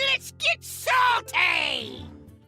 Let's get salty!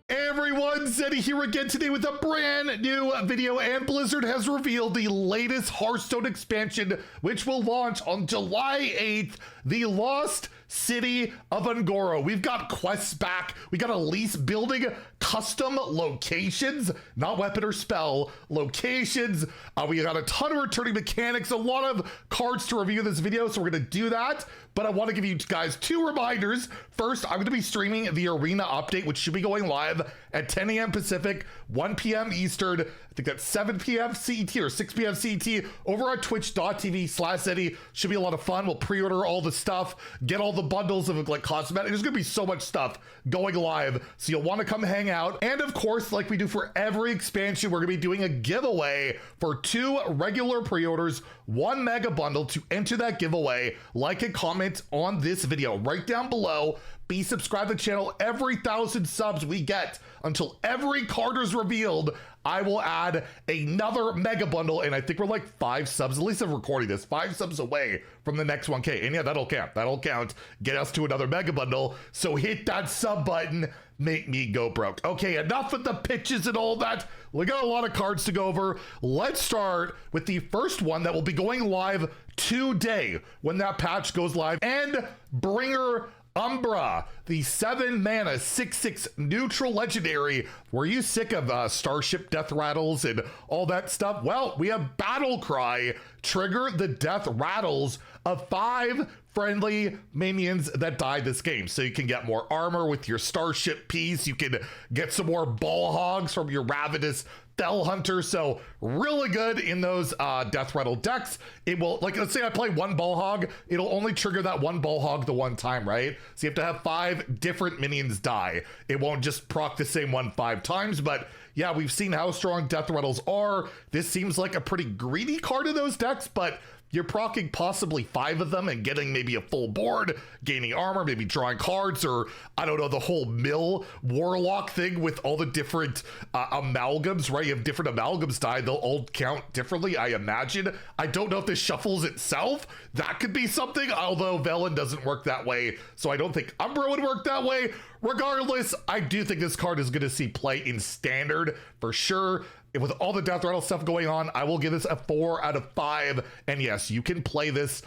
Hey everyone, Zeddy here again today with a brand new video, and Blizzard has revealed the latest Hearthstone expansion, which will launch on July 8th, the Lost City of Un'Goro. We've got quests back. We got Elise building custom locations, not weapon or spell, locations. We got a ton of returning mechanics, a lot of cards to review this video, so we're gonna do that. But I want to give you guys two reminders. First, I'm going to be streaming the arena update, which should be going live at 10 a.m. Pacific, 1 p.m. Eastern. I think that's 7 p.m. CET or 6 p.m. CET over at twitch.tv/Zeddy. Should be a lot of fun. We'll pre-order all the stuff, get all the bundles of like cosmetics. There's going to be so much stuff going live, so you'll want to come hang out. And of course, like we do for every expansion, we're going to be doing a giveaway for 2 regular pre-orders, 1 mega bundle. To enter that giveaway, like and comment on this video right down below. Be subscribed to the channel. Every 1,000 subs we get until every card is revealed, I will add another mega bundle, and I think we're like 5 subs, at least I'm recording this, 5 subs away from the next 1K. And yeah, that'll count. Get us to another mega bundle. So hit that sub button, make me go broke. Okay, enough of the pitches and all that. We got a lot of cards to go over. Let's start with the first one that will be going live today when that patch goes live. And Bringer Umbra, the 7 mana 6/6 neutral legendary. Were you sick of Starship death rattles and all that stuff? Well, we have Battle Cry. Trigger the death rattles of 5 friendly minions that die this game. So you can get more armor with your Starship piece. You can get some more ball hogs from your Ravenous Fell Hunter. So really good in those death rattle decks. It will, like, let's say I play 1 ball hog, it'll only trigger that 1 ball hog the 1 time, right? So you have to have 5 different minions die. It won't just proc the same one 5 times, but yeah, we've seen how strong death rattles are. This seems like a pretty greedy card in those decks, but you're proccing possibly 5 of them and getting maybe a full board, gaining armor, maybe drawing cards, or I don't know, the whole mill warlock thing with all the different amalgams, right? You have different amalgams die, they'll all count differently, I imagine. I don't know if this shuffles itself. That could be something, although Velen doesn't work that way, so I don't think Umbra would work that way. Regardless, I do think this card is going to see play in Standard for sure. With all the death rattle stuff going on, I will give this a 4 out of 5. And yes, you can play this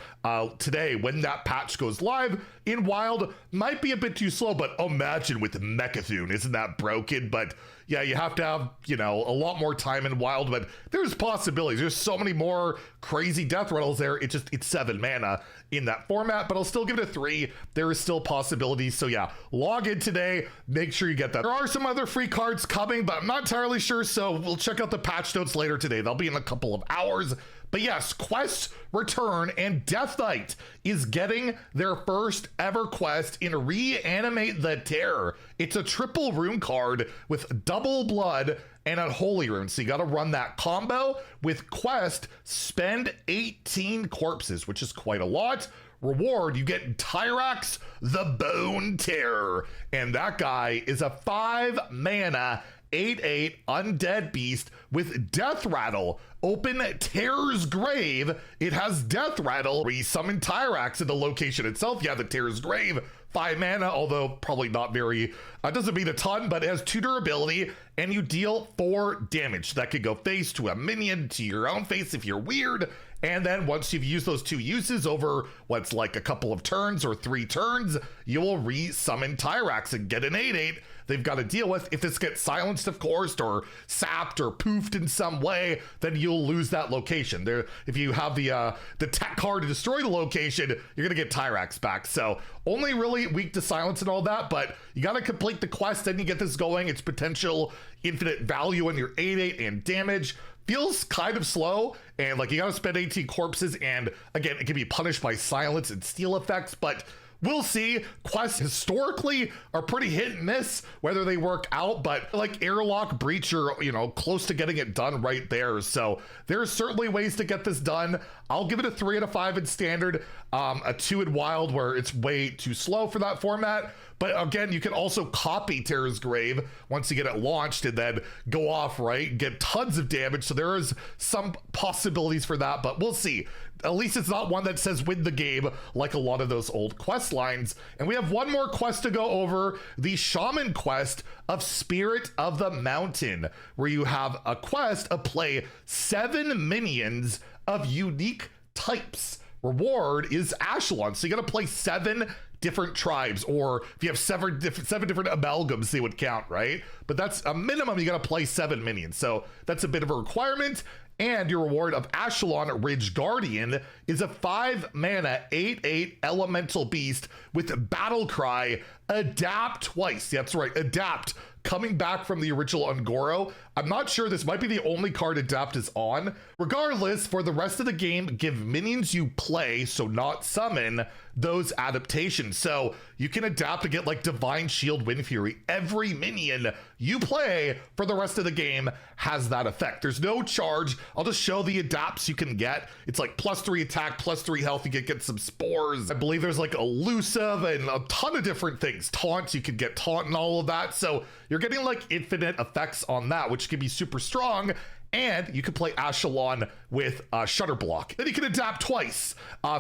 today when that patch goes live. In Wild, might be a bit too slow, but imagine with Mechathune, isn't that broken? But yeah, you have to have, you know, a lot more time in Wild, but there's possibilities. There's so many more crazy death rattles there. It's 7 mana in that format, but I'll still give it a 3. There is still possibilities. So yeah, log in today, make sure you get that. There are some other free cards coming, but I'm not entirely sure, so we'll check out the patch notes later today. They'll be in a couple of hours. But yes, quests return, and Death Knight is getting their first ever quest in Reanimate the Terror. It's a triple rune card with double blood and a holy rune. So you got to run that combo with quest, spend 18 corpses, which is quite a lot. Reward, you get Peterox the Bone Terror. And that guy is a 5 mana 8/8 undead beast with death rattle. Open Terror's Grave. It has death rattle. Resummon Peterox in the location itself. Yeah, the Terror's Grave, 5 mana, although probably not very, doesn't mean a ton, but it has 2 durability, and you deal 4 damage. That could go face to a minion, to your own face if you're weird. And then once you've used those 2 uses over what's like a couple of turns or 3 turns, you will resummon Peterox and get an 8/8 they've got to deal with. If this gets silenced, of course, or sapped or poofed in some way, then you'll lose that location. There, if you have the tech card to destroy the location, you're gonna get Peterox back. So only really weak to silence and all that, but you got to complete the quest, then you get this going. It's potential infinite value on your 8/8 and damage. Feels kind of slow, and like you gotta spend 18 corpses, and again, it can be punished by silence and steal effects, but we'll see. Quests historically are pretty hit and miss whether they work out, but like Airlock Breach, are, you know, close to getting it done right there. So there's certainly ways to get this done. I'll give it a 3 out of 5 in Standard, a 2 in Wild where it's way too slow for that format. But again, you can also copy Terror's Grave once you get it launched and then go off, right? Get tons of damage. So there is some possibilities for that, but we'll see. At least it's not one that says win the game like a lot of those old quest lines. And we have one more quest to go over, the Shaman quest of Spirit of the Mountain, where you have a quest of play 7 minions of unique types. Reward is Ashelon, so you gotta play 7 different tribes, or if you have 7 different amalgams, they would count, right? But that's a minimum, you gotta play 7 minions, so that's a bit of a requirement. And your reward of Ashelon Ridge Guardian is a 5 mana 8/8 elemental beast with Battle Cry, adapt twice. Yeah, that's right, adapt. Coming back from the original Ungoro. I'm not sure, this might be the only card adapt is on. Regardless, for the rest of the game, give minions you play, so not summon, those adaptations. So you can adapt to get like Divine Shield, Wind Fury. Every minion you play for the rest of the game has that effect. There's no charge. I'll just show the adapts you can get. It's like +3 attack, +3 health. You can get some spores. I believe there's like elusive and a ton of different things. Taunts, you can get taunt and all of that. So you're getting like infinite effects on that, which can be super strong. And you can play Ashelon with Shutter Block. Then you can adapt twice,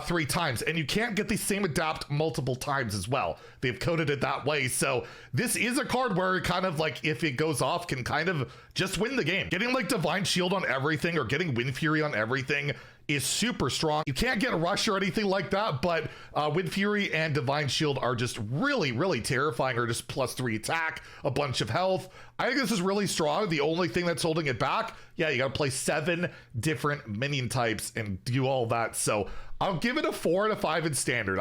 3 times, and you can't get the same adapt multiple times as well. They've coded it that way. So this is a card where kind of like, if it goes off, can kind of just win the game. Getting like Divine Shield on everything or getting Wind Fury on everything is super strong. You can't get Rush or anything like that, but Wind Fury and Divine Shield are just really, really terrifying, or just +3 attack, a bunch of health. I think this is really strong. The only thing that's holding it back, yeah, you gotta play 7 different minion types and do all that. So I'll give it a 4 out of 5 in standard.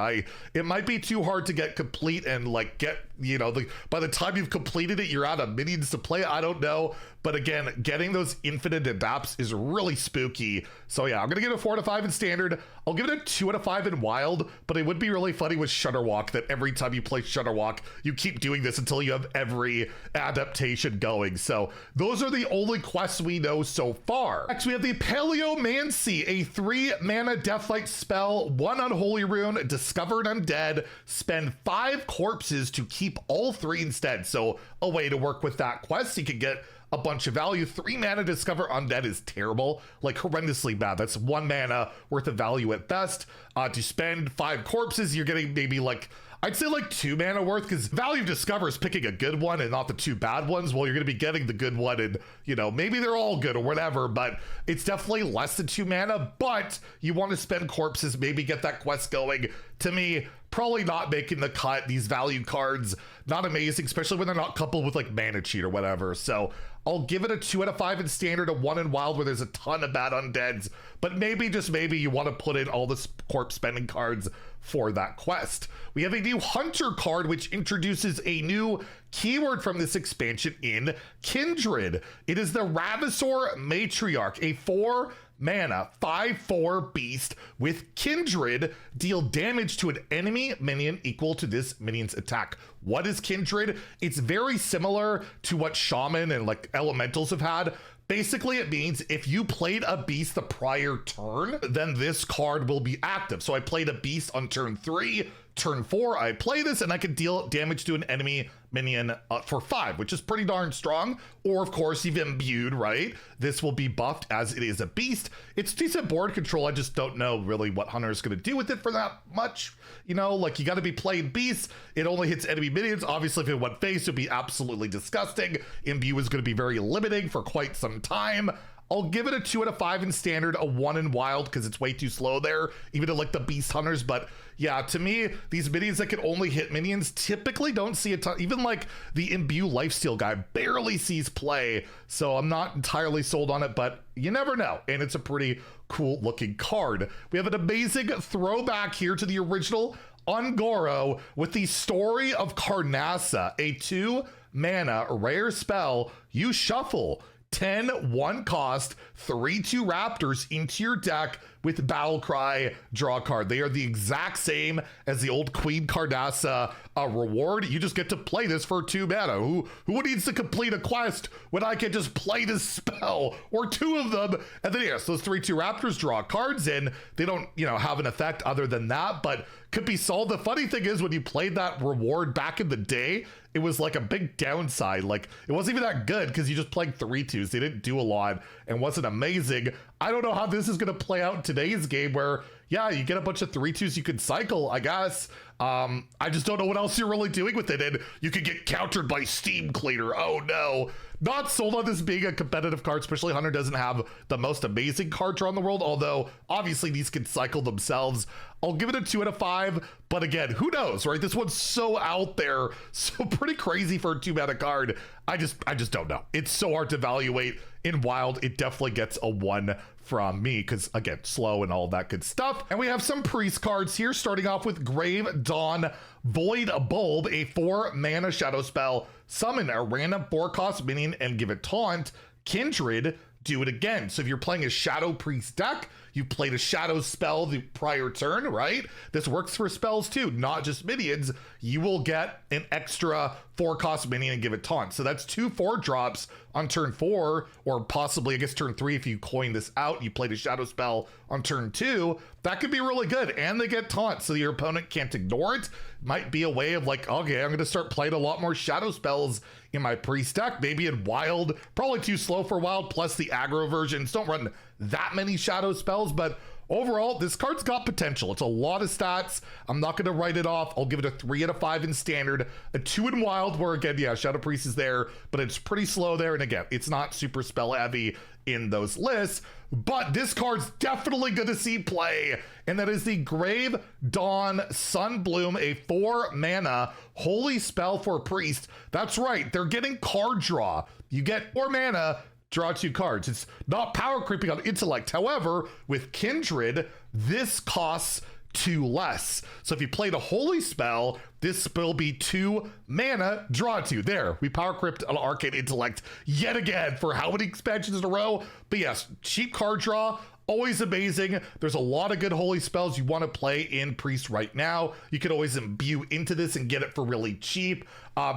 It might be too hard to get complete and like get, you know, by the time you've completed it, you're out of minions to play. I don't know. But again, getting those infinite adapts is really spooky. So yeah, I'm gonna give it a 4 out of 5 in standard. I'll give it a 2 out of 5 in wild, but it would be really funny with Shutterwalk that every time you play Shutterwalk, you keep doing this until you have every adaptation going. So those are the only quests we know so far. Next, we have the Paleo Mancy, a 3 mana Deathlight spell, 1 Unholy Rune, discover an undead, spend 5 corpses to keep all 3 instead. So a way to work with that quest, you can get a bunch of value. 3 mana discover undead is terrible, like horrendously bad. That's 1 mana worth of value at best. To spend 5 corpses, you're getting maybe like, I'd say like 2 mana worth, because value of discover is picking a good one and not the 2 bad ones. Well, you're gonna be getting the good one, and you know, maybe they're all good or whatever, but it's definitely less than 2 mana, but you want to spend corpses, maybe get that quest going. To me, probably not making the cut. These value cards, not amazing, especially when they're not coupled with like mana cheat or whatever. So I'll give it a 2 out of 5 in standard, a 1 in wild where there's a ton of bad undeads, but maybe, just maybe, you want to put in all the corpse spending cards for that quest. We have a new Hunter card, which introduces a new keyword from this expansion in Kindred. It is the Ravaur Matriarch, a 4 mana 5/4 beast with Kindred. Deal damage to an enemy minion equal to this minion's attack. What is Kindred? It's very similar to what Shaman and like elementals have had. Basically, it means if you played a beast the prior turn, then this card will be active. So I played a beast on turn 3, turn 4, I play this and I can deal damage to an enemy minion for 5, which is pretty darn strong. Or of course, you've imbued, right? This will be buffed as it is a beast. It's decent board control. I just don't know really what Hunter is going to do with it for that much. You know, like, you got to be playing beasts. It only hits enemy minions. Obviously, if it went face, it would be absolutely disgusting. Imbue is going to be very limiting for quite some time. I'll give it a 2 out of 5 in standard, a 1 in wild, because it's way too slow there, even to like the beast hunters. But yeah, to me, these minions that can only hit minions typically don't see a ton. Even like the imbue lifesteal guy barely sees play, so I'm not entirely sold on it, but you never know. And it's a pretty cool looking card. We have an amazing throwback here to the original Ungoro with the Story of Carnassa, a 2 mana rare spell. You shuffle 10 1 cost 3/2 raptors into your deck with Battle Cry, draw a card. They are the exact same as the old Queen Carnassa reward. You just get to play this for 2 mana. Who needs to complete a quest when I can just play this spell, or 2 of them? And then yes, those 3/2 raptors draw cards in. They don't, you know, have an effect other than that, but could be solved. The funny thing is, when you played that reward back in the day, it was like a big downside. Like, it wasn't even that good because you just played 3/2s. They didn't do a lot and wasn't amazing. I don't know how this is going to play out today's game where, yeah, you get a bunch of 3/2s you can cycle, I guess. I just don't know what else you're really doing with it. And you could get countered by Steam Cleaner. Oh no. Not sold on this being a competitive card, especially Hunter doesn't have the most amazing card draw in the world, although obviously these can cycle themselves. I'll give it a 2 out of 5, but again, who knows, right? This one's so out there, so pretty crazy for a 2-mana card. I just don't know. It's so hard to evaluate. In Wild, it definitely gets a 1 from me because, again, slow and all that good stuff. And we have some priest cards here, starting off with Grave Dawn Void Bulb, a 4-mana shadow spell. Summon a random 4-cost minion and give it taunt. Kindred, do it again. So if you're playing a Shadow Priest deck, you played a shadow spell the prior turn, right? This works for spells too, not just minions. You will get an extra 4-cost minion and give it taunt. So that's 2 4-drops on turn 4, or possibly, I guess, turn 3 if you coin this out, you played a shadow spell on turn 2. That could be really good, and they get taunt, so your opponent can't ignore it. Might be a way of like, okay, I'm gonna start playing a lot more shadow spells in my priest deck, maybe in Wild. Probably too slow for Wild, plus the aggro versions don't run that many shadow spells, but overall, this card's got potential. It's a lot of stats. I'm not going to write it off. I'll give it a 3 out of 5 in Standard, a 2 in Wild, where again, yeah, Shadow Priest is there, but it's pretty slow there. And again, it's not super spell heavy in those lists, but this card's definitely going to see play. And that is the Grave Dawn Sunbloom, a 4-mana holy spell for priest. That's right. They're getting card draw. You get 4 mana, draw 2 cards. It's not power creeping on intellect. However, with Kindred, this costs 2 less. So if you played a holy spell, this will be 2 mana, draw 2. There, we power crypt on Arcane Intellect yet again for how many expansions in a row? But yes, cheap card draw, always amazing. There's a lot of good holy spells you want to play in Priest right now. You could always imbue into this and get it for really cheap.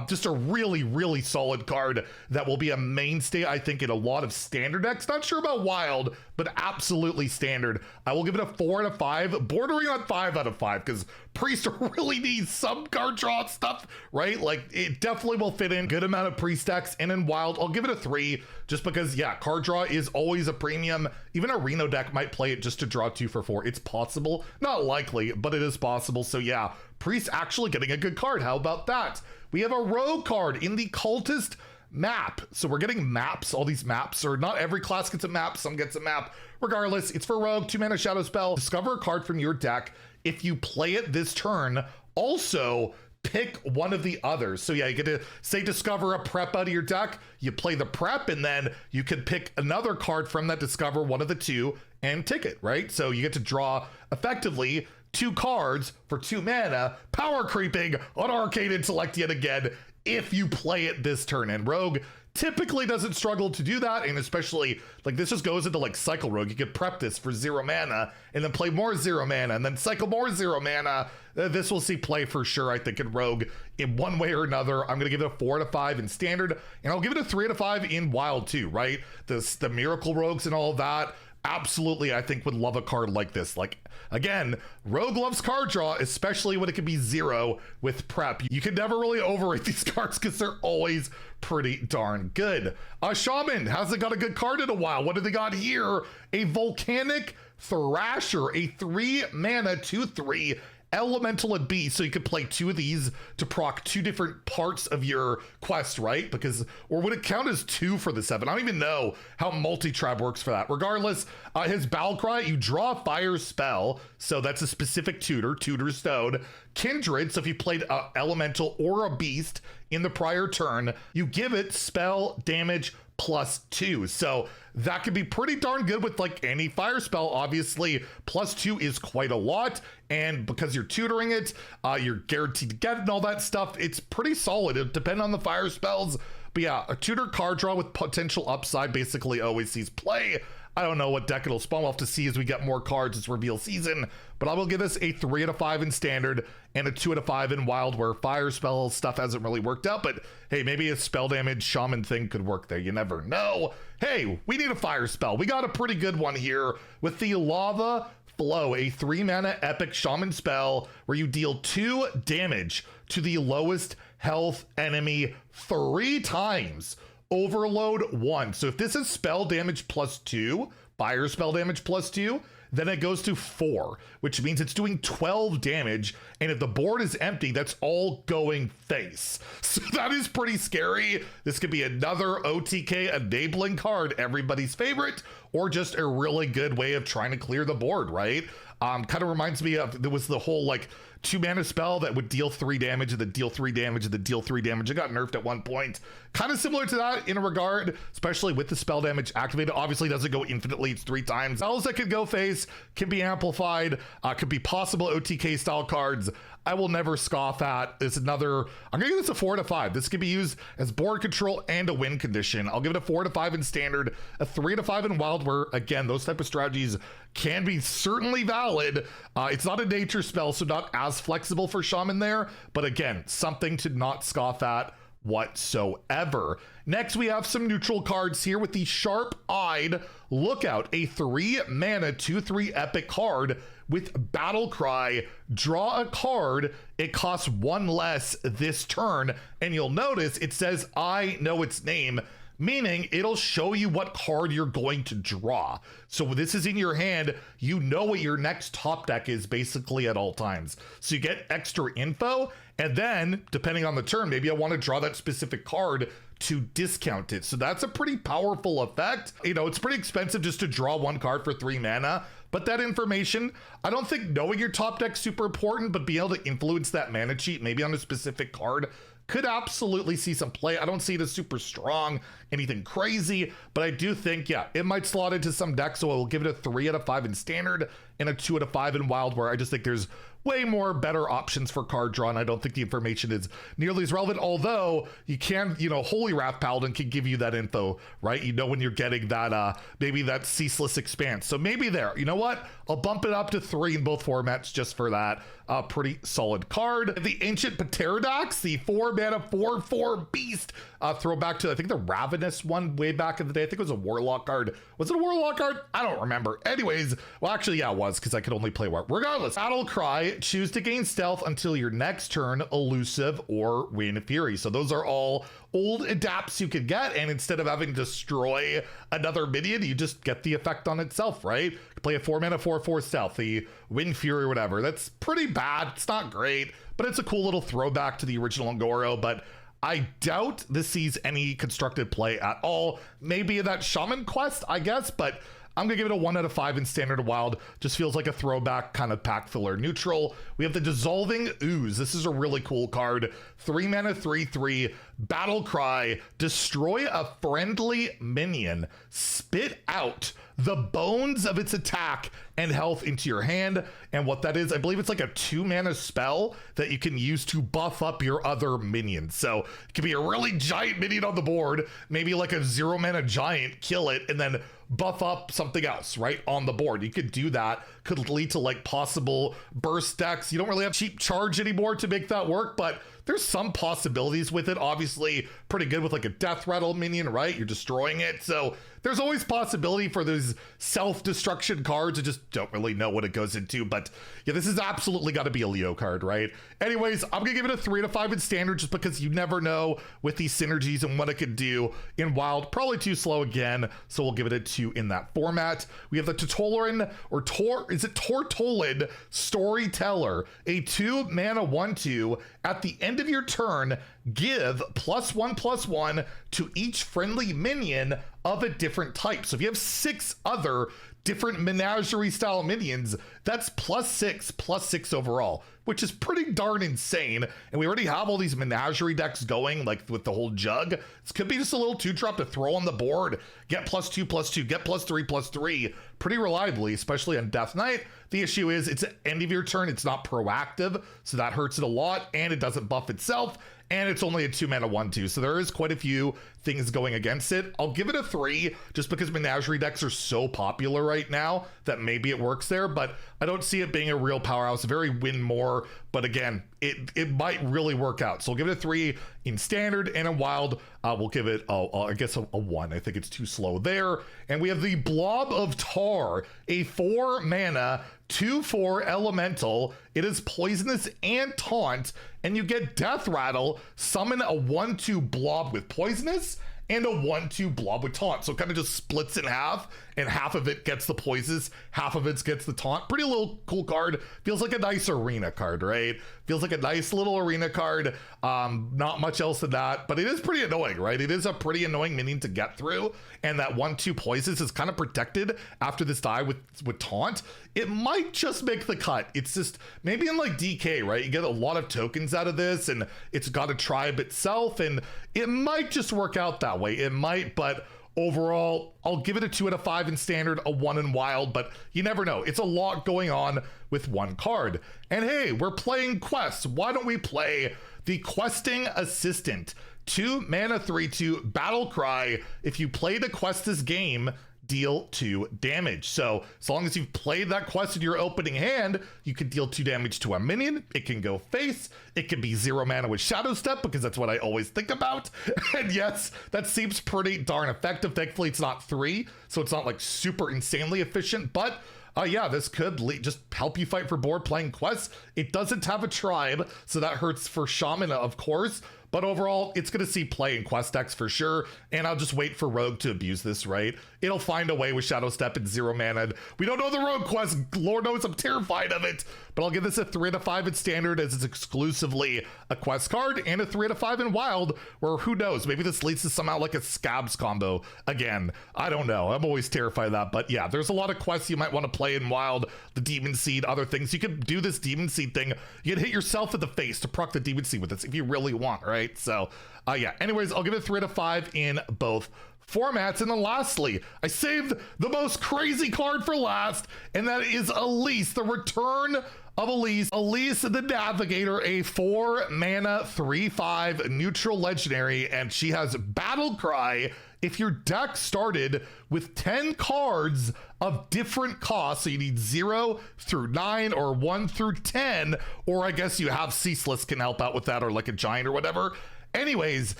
Just a really, really solid card that will be a mainstay, I think, in a lot of standard decks. Not sure about Wild, but absolutely standard. I will give it a 4 out of 5, bordering on 5 out of 5, because Priest really needs some card draw stuff, right? Like, it definitely will fit in good amount of Priest decks, and in Wild, I'll give it a 3, just because, yeah, card draw is always a premium. Even a Reno deck might play it just to draw 2 for 4. It's possible, not likely, but it is possible. So yeah, Priest actually getting a good card. How about that? We have a rogue card in the Cultist map. So we're getting maps. All these maps, or not every class gets a map, some gets a map. Regardless, it's for rogue, 2-mana shadow spell. Discover a card from your deck. If you play it this turn, also pick one of the others. So yeah, you get to say discover a prep out of your deck, you play the prep, and then you can pick another card from that discover, one of the 2, and tick it, right? So you get to draw effectively 2 cards for 2 mana, power creeping on Arcane Intellect yet again, if you play it this turn. And Rogue typically doesn't struggle to do that, and especially, like, this just goes into like Cycle Rogue. You could prep this for 0 mana, and then play more 0 mana, and then cycle more 0 mana. This will see play for sure, I think, in Rogue in one way or another. I'm gonna give it a 4 out of 5 in Standard, and I'll give it a 3 out of 5 in Wild too, right? The Miracle Rogues and all of that, absolutely, I think, would love a card like this. Like, again, Rogue loves card draw, especially when it can be 0 with prep. You can never really overrate these cards because they're always pretty darn good. Shaman hasn't got a good card in a while. What do they got here? A Volcanic Thrasher, a 3-mana 2/3 elemental and beast. So you could play 2 of these to proc 2 different parts of your quest, right? Because, or would it count as 2 for the 7? I don't even know how multi-trap works for that. Regardless, his battle cry, you draw a fire spell, so that's a specific tutor stone. Kindred, so if you played a elemental or a beast in the prior turn, you give it spell damage +2. So that could be pretty darn good with like any fire spell. Obviously, +2 is quite a lot, and because you're tutoring it, you're guaranteed to get it and all that stuff. It's pretty solid. It depends on the fire spells, but yeah, a tutor card draw with potential upside basically always sees play. I don't know what deck it'll spawn. We'll have to see as we get more cards. It's reveal season, but I will give this a 3 out of 5 in Standard and a 2 out of 5 in Wild, where fire spell stuff hasn't really worked out, but hey, maybe a spell damage shaman thing could work there. You never know. Hey, we need a fire spell. We got a pretty good one here with the Lava Flow, a 3-mana epic shaman spell where you deal 2 damage to the lowest health enemy 3 times. Overload 1. So if this is spell damage +2, fire spell damage +2, then it goes to 4, which means it's doing 12 damage. And if the board is empty, that's all going face. So that is pretty scary. This could be another OTK enabling card, everybody's favorite, or just a really good way of trying to clear the board, right? Kind of reminds me of, there was the whole like 2-mana spell that would deal 3 damage and then deal 3 damage and then deal 3 damage. It got nerfed at one point. Kind of similar to that in a regard, especially with the spell damage activated. Obviously, it doesn't go infinitely, it's 3 times. Spells that could go face, can be amplified, could be possible OTK style cards. I will never scoff at. It's another, I'm gonna give this a 4 to 5. This can be used as board control and a win condition. I'll give it a 4 to 5 in standard, a 3 to 5 in wild, where again, those type of strategies can be certainly valid. It's not a nature spell, so not as flexible for Shaman there, but again, something to not scoff at whatsoever. Next, we have some neutral cards here with the Sharp-Eyed Lookout, a 3-mana 2/3 epic card with Battle Cry. Draw a card, it costs 1 less this turn, and you'll notice it says I know its name, meaning it'll show you what card you're going to draw. So when this is in your hand, you know what your next top deck is basically at all times. So you get extra info, and then depending on the turn, maybe I want to draw that specific card to discount it. So that's a pretty powerful effect. You know, it's pretty expensive just to draw 1 card for 3 mana, but that information, I don't think knowing your top deck's super important, but being able to influence that mana cheat, maybe on a specific card, could absolutely see some play. I don't see it as super strong, anything crazy, but I do think, yeah, it might slot into some decks, so I will give it a 3 out of 5 in standard and a 2 out of 5 in wild, where I just think there's way more better options for card draw, and I don't think the information is nearly as relevant, although you can, you know, Holy Wrath Paladin can give you that info, right? You know when you're getting that, maybe that Ceaseless Expanse. So maybe there, you know what? I'll bump it up to 3 in both formats just for that. Pretty solid card. The Ancient Peterox, the 4-mana 4/4 beast, throwback to, I think, the Ravenous one way back in the day. I think it was a Warlock card. Was it a Warlock card? I don't remember. Anyways, well, actually, yeah, it was, because I could only play Warlock. Regardless, Battle Cry, choose to gain stealth until your next turn, elusive, or win fury. So those are all old adapts you could get, and instead of having to destroy another minion, you just get the effect on itself, right? Play a 4-mana 4/4 stealthy, win fury or whatever. That's pretty bad. It's not great, but it's a cool little throwback to the original Ngoro, but I doubt this sees any constructed play at all. Maybe in that Shaman quest, I guess, but I'm gonna give it a 1 out of 5 in standard wild. Just feels like a throwback kind of pack filler. Neutral, we have the Dissolving Ooze. This is a really cool card. 3-mana 3/3, Battle Cry, destroy a friendly minion, spit out the bones of its attack and health into your hand. And what that is, I believe it's like a 2-mana spell that you can use to buff up your other minions. So it can be a really giant minion on the board, maybe like a 0-mana giant, kill it, and then buff up something else, right, on the board. You could do that. Could lead to like possible burst decks. You don't really have cheap charge anymore to make that work, but there's some possibilities with it. Obviously pretty good with like a death rattle minion, right? You're destroying it. So there's always possibility for those self-destruction cards. I just don't really know what it goes into, but yeah, this is absolutely got to be a Leo card, right? Anyways, I'm gonna give it a 3 to 5 in standard, just because you never know with these synergies and what it could do in wild. Probably too slow again, so we'll give it a 2 in that format. We have the Tortolid, or Tortolid Storyteller, a 2-mana 1/2. At the end of your turn, give +1/+1 to each friendly minion of a different type. So if you have 6 other different menagerie style minions, that's +6/+6 overall, which is pretty darn insane. And we already have all these menagerie decks going, like with the whole jug. This could be just a little 2-drop to throw on the board, get +2/+2, get +3/+3 pretty reliably, especially on Death Knight. The issue is it's at the end of your turn, it's not proactive, so that hurts it a lot, and it doesn't buff itself, and it's only a 2-mana 1/2, so there is quite a few things going against it. I'll give it a 3, just because menagerie decks are so popular right now that maybe it works there, but I don't see it being a real powerhouse. Very win more, but again, it might really work out. So I'll give it a 3 in standard, and in wild, we'll give it, I guess, a 1. I think it's too slow there. And we have the Blob of Tar, a 4-mana 2/4 elemental. It is poisonous and taunt, and you get Death Rattle, summon a 1/2 blob with poisonous, and a 1/2 blob with taunt. So it kind of just splits in half, and half of it gets the poisons, half of it gets the taunt. Pretty little cool card. Feels like a nice arena card, right? Feels like a nice little arena card. Not much else than that, but it is pretty annoying, right? It is a pretty annoying minion to get through, and that 1/2 poisons is kind of protected after this die with taunt. It might just make the cut. It's just maybe in like DK, right? You get a lot of tokens out of this, and it's got a tribe itself, and it might just work out that way. It might, but overall, I'll give it a 2 out of 5 in standard, a 1 in wild, but you never know. It's a lot going on with one card. And hey, we're playing quests. Why don't we play the Questing Assistant? 2 mana, 3/2, Battle Cry. If you play the quest this game, deal 2 damage. So as long as you've played that quest in your opening hand, you can deal 2 damage to a minion. It can go face. It can be 0 mana with Shadow Step, because that's what I always think about. And yes, that seems pretty darn effective. Thankfully, it's not 3, so it's not like super insanely efficient, but yeah, this could just help you fight for board playing quests. It doesn't have a tribe, so that hurts for Shaman, of course. But overall, it's going to see play in quest decks for sure, and I'll just wait for Rogue to abuse this, right? It'll find a way with Shadow Step and 0 mana. We don't know the Rogue quest. Lord knows I'm terrified of it. But I'll give this a 3 out of 5 in standard, as it's exclusively a quest card, and a 3 out of 5 in wild, or who knows? Maybe this leads to somehow like a Scabs combo again. I don't know. I'm always terrified of that. But yeah, there's a lot of quests you might want to play in wild, the Demon Seed, other things. You could do this Demon Seed thing. You can hit yourself in the face to proc the Demon Seed with this if you really want, right? So yeah, anyways, I'll give it 3 out of 5 in both formats. And then lastly, I saved the most crazy card for last, and that is Elise, the return of Elise. Elise the Navigator, a 4 mana 3/5 neutral legendary, and she has Battle Cry. If your deck started with 10 cards of different costs, so you need 0 through 9 or 1 through 10, or I guess you have Ceaseless can help out with that, or like a Giant or whatever. Anyways,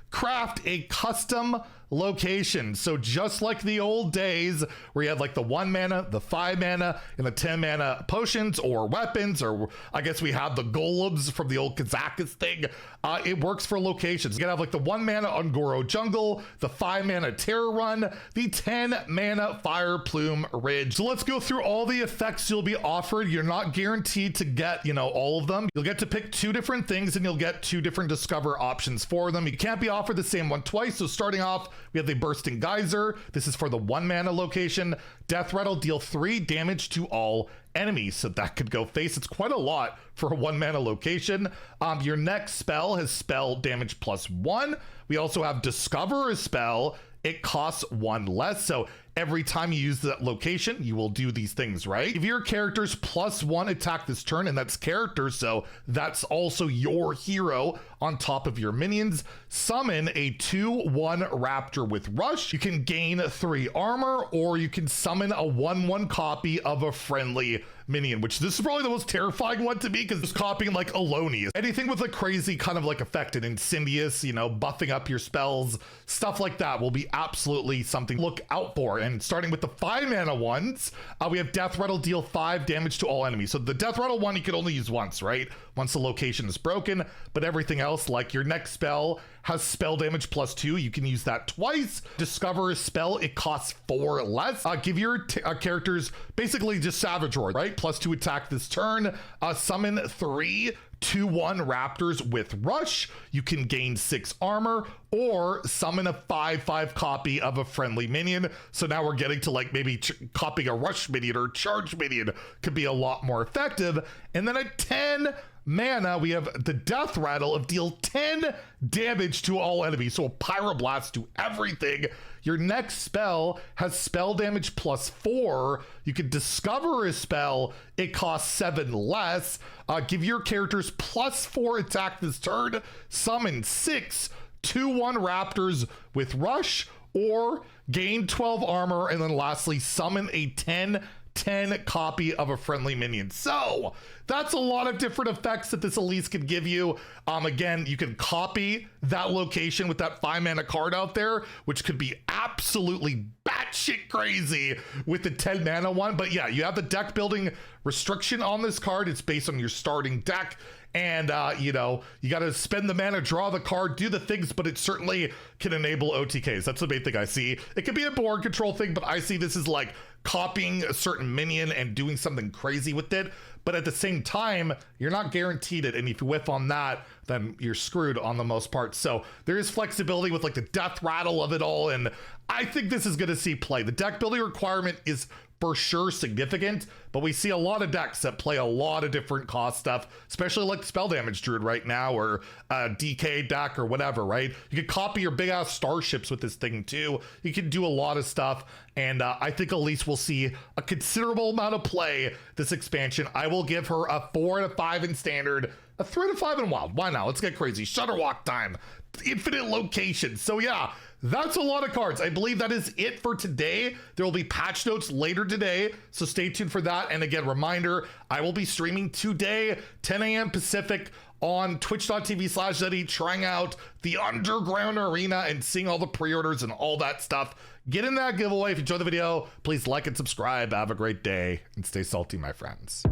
craft a custom location. So just like the old days where you had like the 1 mana, the 5 mana, and the 10 mana potions or weapons, or I guess we have the golems from the old Kazakus thing. It works for locations. You can have like the 1 mana Ungoro Jungle, the 5 mana Terror Run, the 10 mana Fire Plume Ridge. So let's go through all the effects you'll be offered. You're not guaranteed to get, all of them. You'll get to pick 2 different things, and you'll get 2 different discover options for them. You can't be offered the same one twice. So starting off, we have the Bursting Geyser. This is for the 1 mana location. Death Rattle, deal 3 damage to all enemies. So that could go face. It's quite a lot for a 1 mana location. Your next spell has spell damage +1. We also have Discover a spell. It costs 1 less. So every time you use that location, you will do these things, right? If your character's +1 attack this turn, and that's character, so that's also your hero on top of your minions, summon a 2/1 Raptor with Rush. You can gain 3 armor, or you can summon a 1/1 copy of a friendly minion, which this is probably the most terrifying one to me, because it's copying like Alonius. Anything with a crazy kind of like effect, an Incendious, buffing up your spells, stuff like that will be absolutely something to look out for. And starting with the 5 mana ones, we have Death Rattle, deal 5 damage to all enemies. So the Death Rattle one you can only use once, right? Once the location is broken, but everything else, like your next spell has spell damage +2. You can use that twice. Discover a spell, it costs 4 less. Give your characters basically just Savage Roar, right? +2 attack this turn. Summon 3 2/1 Raptors with Rush. You can gain 6 armor, or summon a 5/5 copy of a friendly minion. So now we're getting to like maybe copying a Rush minion or Charge minion could be a lot more effective. And then at 10 mana, we have the Death Rattle of deal 10 damage to all enemies. So a Pyroblast to everything. Your next spell has spell damage +4. You can discover a spell. It costs 7 less. Give your characters +4 attack this turn. Summon 6 2/1 Raptors with Rush, or gain 12 armor. And then lastly, summon a 10 copy of a friendly minion. So that's a lot of different effects that this Elise can give you. Again, you can copy that location with that 5-mana card out there, which could be absolutely batshit crazy with the 10-mana one. But yeah, you have the deck building restriction on this card. It's based on your starting deck. And, you know, you got to spend the mana, draw the card, do the things, but it certainly can enable OTKs. That's the main thing I see. It could be a board control thing, but I see this as like copying a certain minion and doing something crazy with it. But at the same time, you're not guaranteed it. And if you whiff on that, then you're screwed on the most part. So there is flexibility with like the death rattle of it all. And I think this is going to see play. The deck building requirement is for sure significant, but we see a lot of decks that play a lot of different cost stuff, especially like Spell Damage Druid right now, or DK deck or whatever, right? You could copy your big ass starships with this thing too. You can do a lot of stuff, and I think Elise will see a considerable amount of play this expansion. I will give her a 4 out of 5 in standard, a 3 out of 5 in wild. Why not? Let's get crazy. Shutterwalk time, infinite locations. So yeah, that's a lot of cards. I believe that is it for today. There will be patch notes later today, so stay tuned for that. And again, reminder, I will be streaming today, 10 a.m. Pacific on twitch.tv/Zeddy, trying out the Underground Arena and seeing all the pre-orders and all that stuff. Get in that giveaway. If you enjoyed the video, please like and subscribe. Have a great day and stay salty, my friends.